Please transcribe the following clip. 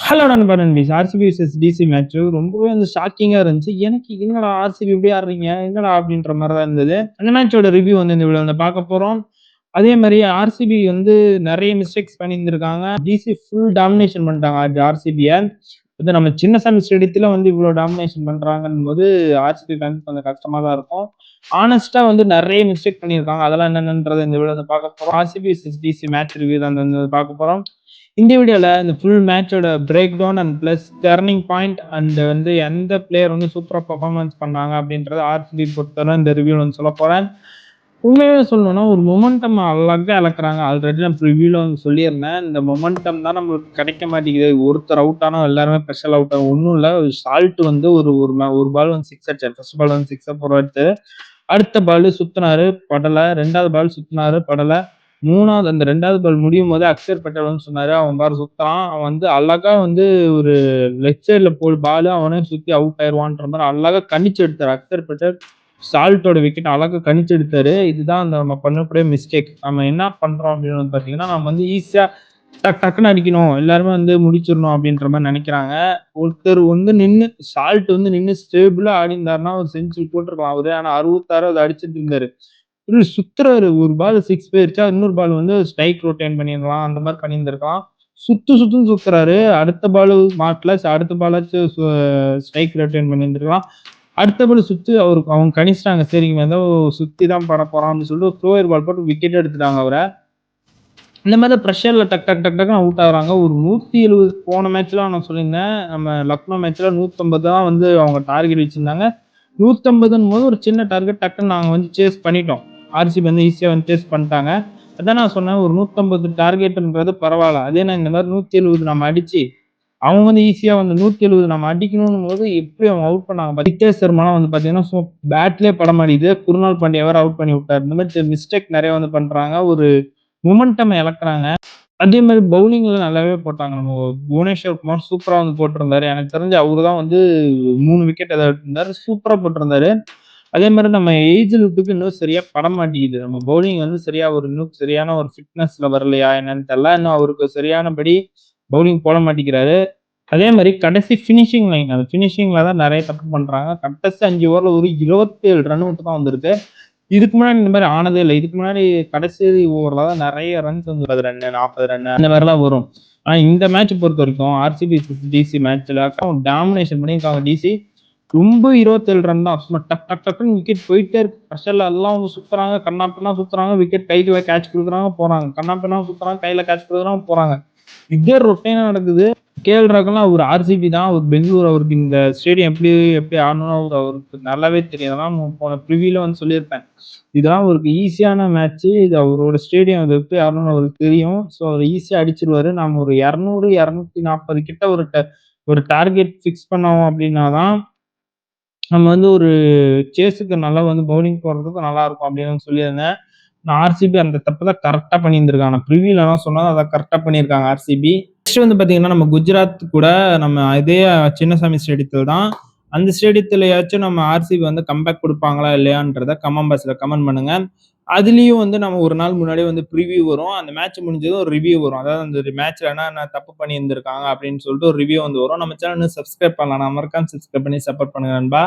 Hello நண்பா நண்பீஸ். RCB versus DC match ரொம்பவே வந்து ஷாக்கிங்கா இருந்துச்சு. எனக்கு என்னடா ஆர்சிபி இப்படி ஆடுறீங்க? என்னடா அப்படின்ற மாரி தான் இருந்தது. அந்த மேட்சோட ரிவ்யூ வந்து இந்த வீடியோல பார்க்க போறோம். அதே மாரி ஆர்சிபி வந்து நெறைய மிஸ்டேக்ஸ் பண்ணியிருந்திருக்காங்க. டிசி ஃபுல் டாமினேஷன் பண்ணிட்டாங்க ஆர்சிபிய. வந்து நம்ம சின்னசாமி ஸ்டேடியத்துல வந்து இவ்வளோ டாமினேஷன் பண்றாங்கன்னும்போது ஆர்சிபி ஃபேன்ஸ் கொஞ்சம் கஷ்டமா தான் இருக்கும். ஹானஸ்ட்டா வந்து நெறைய மிஸ்டேக் பண்ணியிருக்காங்க. அதெல்லாம் என்னென்னன்றத இந்த வீடியோல பார்க்க போறோம். RCB versus DC match review தான் வந்து பார்க்க போறோம். இந்த வீடியோல இந்த ஃபுல் மேட்சோட break down and plus turning point and வந்து எந்த பிளேயர் வந்து சூப்பரா பெர்ஃபார்மன்ஸ் பண்ணாங்க அப்படின்றத ஆர்சிபி பொறுத்தவரை இந்த ரிவ்யூல வந்து சொல்ல போறேன். உண்மையாவே சொல்லணும்னா ஒரு மொமெண்டம் அழகா இழக்கிறாங்க. ஆல்ரெடி நான் ரிவ்யூல வந்து சொல்லியிருந்தேன். இந்த மொமெண்டம் தான் நம்மளுக்கு கிடைக்க மாட்டேங்குது. ஒருத்தர் அவுட் ஆனா எல்லாருமே ஸ்பெஷல் அவுட் ஆகும். ஒன்றும் இல்லை, சால்ட் வந்து ஒரு ஒரு பால் வந்து சிக்ஸ் அடிச்சார். ஃபர்ஸ்ட் பால் வந்து சிக்ஸை போடுறது, அடுத்த பால் சுத்தினாரு படலை, ரெண்டாவது பால் சுத்தினாரு படலை, மூணாவது அந்த ரெண்டாவது பால் முடியும் போது அக்ஷர் பட்டேல்னு சொன்னாரு. அவன் பாரு சுத்தறான். அவன் வந்து அழகா வந்து ஒரு லெஃப்ட் சைட்ல போல் பால் அவனே சுத்தி அவுட் ஆயிடுவான்ற மாதிரி அழகா கணிச்சு எடுத்தாரு அக்ஷர் பட்டேல். சால்ட்டோட விக்கெட் அழகா கணிச்சு எடுத்தாரு. இதுதான் அந்த நம்ம பண்ணக்கூடிய மிஸ்டேக். நம்ம என்ன பண்றோம் அப்படின்னு வந்து பாத்தீங்கன்னா, நம்ம வந்து ஈஸியா டக்குன்னு அடிக்கணும், எல்லாருமே வந்து முடிச்சிடணும் அப்படின்ற மாதிரி நினைக்கிறாங்க. ஒருத்தர் வந்து நின்று சால்ட் வந்து நின்று ஸ்டேபிளா ஆடி இருந்தாருன்னா ஒரு செஞ்சுரி போட்டிருக்கலாம் அவரு. ஆனா 66 அதை அடிச்சிட்டு இருந்தாரு. சுத்துறாரு. ஒரு பால் சிக்ஸ் போயிருச்சா, இன்னொரு பால் வந்து ஸ்ட்ரைக் ரொட்டேட் பண்ணிருக்கலாம், அந்த மாதிரி பண்ணியிருந்திருக்கலாம். சுத்துன்னு சுத்துறாரு. அடுத்த பால் மாட்டல, அடுத்த பாலாச்சும் ஸ்ட்ரைக் ரொட்டேட் பண்ணியிருந்திருக்கலாம். அடுத்த பால் சுத்தி அவங்க கணிச்சிட்டாங்க. சரி இவன் ஏதோ சுத்தி தான் பட போறான் அப்படின்னு சொல்லிட்டு த்ரோயர் பால் போட்டு விக்கெட் எடுத்துட்டாங்க அவரை. இந்த மாதிரி ப்ரெஷர்ல டக்குன்னு அவுட் ஆகுறாங்க. ஒரு 170 போன மேட்ச்ல நான் சொல்லியிருந்தேன். நம்ம லக்னோ மேட்ச்ல 150 தான் வந்து அவங்க டார்கெட் வச்சிருந்தாங்க. 150ன்னும் போது ஒரு சின்ன டார்கெட் டக்குன்னு நாங்க வந்து சேஸ் பண்ணிட்டோம். ஆர்சிபி வந்து ஈஸியா வந்து சேஸ் பண்ணிட்டாங்க. அதான் நான் சொன்னேன், ஒரு 150 டார்கெட்ன்றது பரவாயில்ல. அதே நான் இந்த மாதிரி 170 நம்ம அடிச்சு அவங்க வந்து ஈஸியா வந்து 170 நம்ம அடிக்கணும்னும் போது எப்படி அவங்க அவுட் பண்ணாங்க. நித்தேஷ் சர்மாலாம் வந்து பாத்தீங்கன்னா பேட்லயே பட மாட்டேங்குது. குருநாள் பாண்டியா வேற அவுட் பண்ணி விட்டாரு. இந்த மாதிரி மிஸ்டேக் நிறைய வந்து பண்றாங்க. ஒரு மொமெண்டம் இழக்கிறாங்க. அதே மாதிரி பவுலிங்ல நல்லாவே போட்டாங்க. நம்ம புவனேஸ்வர் குமார் சூப்பரா வந்து போட்டிருந்தாரு. எனக்கு தெரிஞ்சு அவரு தான் வந்து 3 விக்கெட் ஏதாவது எடுத்திருந்தாரு. சூப்பரா போட்டிருந்தாரு. அதே மாதிரி நம்ம ஏஜலுக்கு இன்னும் சரியா பட மாட்டேங்குது. நம்ம பவுலிங் வந்து சரியா இன்னும் சரியான ஒரு ஃபிட்னஸ்ல வரலையா என்னன்னு தெரியல. இன்னும் அவருக்கு சரியானபடி பவுலிங் போட மாட்டேங்கிறாரு. அதே மாதிரி கடைசி பினிஷிங் லைன், அந்த பினிஷிங்ல தான் நிறைய தப்பு பண்றாங்க. கடைசி 5 ஓவர்ல ஒரு 27 ரன் மட்டும் தான் வந்திருக்கு. இதுக்கு முன்னாடி இந்த மாதிரி ஆனதே இல்லை. இதுக்கு முன்னாடி கடைசி ஓவர்ல தான் நிறைய ரன்ஸ் வந்து 30 ரன் 40 ரன் அந்த மாதிரிலாம் வரும். ஆனா இந்த மேட்ச் பொறுத்த வரைக்கும் ஆர்சிபி டிசி மேட்ச்ல டாமினேஷன் பண்ணியிருக்காங்க டிசி. ரொம்ப 27 ரன் தான். சும்மா டக்குன்னு விக்கெட் போயிட்டே இருக்கு. ப்ரெஷர்ல எல்லாம் சுத்துறாங்க, கண்ணா பின்னா சுத்துறாங்க, விக்கெட் கையில கேட்ச் கொடுக்குறாங்க போறாங்க, கண்ணா பின்னா சுத்துறாங்க, கையில கேட்ச் கொடுக்குறாங்க போறாங்க. இதே ரொட்டீனா நடக்குது. கேஎல் ராகுல்லாம் ஒரு ஆர்சிபி தான். ஒரு பெங்களூர், அவருக்கு இந்த ஸ்டேடியம் எப்படி எப்படி ஆடணும்னு அவருக்கு நல்லாவே தெரியும். அதெல்லாம் போன ப்ரிவியூல வந்து சொல்லியிருப்பேன். இதெல்லாம் அவருக்கு ஈஸியான மேட்ச். இது அவரோட ஸ்டேடியம், அது எப்படி ஆடணும்னு அவருக்கு தெரியும். ஸோ அவர் ஈஸியா அடிச்சிருவாரு. நம்ம ஒரு 200 240 கிட்ட ஒரு டார்கெட் ஃபிக்ஸ் பண்ணோம் அப்படின்னா தான் நம்ம வந்து ஒரு சேஸுக்கு நல்லா வந்து பவுலிங் போடுறதுக்கு நல்லா இருக்கும் அப்படின்னு சொல்லியிருந்தேன். நான் ஆர்சிபி அந்த தப்பு தான் கரெக்டா பண்ணியிருந்திருக்காங்க. ப்ரிவியூல சொன்னா அதை கரெக்டா பண்ணியிருக்காங்க ஆர்சிபி. நெக்ஸ்ட் வந்து பாத்தீங்கன்னா, நம்ம குஜராத் கூட நம்ம இதே சின்னசாமி ஸ்டேடியத்துல தான். அந்த ஸ்டேடியத்திலயாச்சும் நம்ம ஆர்சிபி வந்து கம்பேக் கொடுப்பாங்களா இல்லையான்றத கமெண்ட் பாக்ஸ்ல கமெண்ட் பண்ணுங்க. அதுலயும் வந்து நம்ம ஒரு நாள் முன்னாடியே வந்து ப்ரிவியூ வரும். அந்த மேட்ச் முடிஞ்சதும் ஒரு ரிவ்யூ வரும். அதாவது அந்த மேட்ச்ல என்ன தப்பு பண்ணி இருந்திருக்காங்க அப்படின்னு சொல்லிட்டு ஒரு ரிவ்யூ வந்து வரும். நம்ம சேனல் சப்ஸ்கிரைப் பண்ணலாம். மறக்காம சப்ஸ்கிரைப் பண்ணி சப்போர்ட் பண்ணுங்க நண்பா.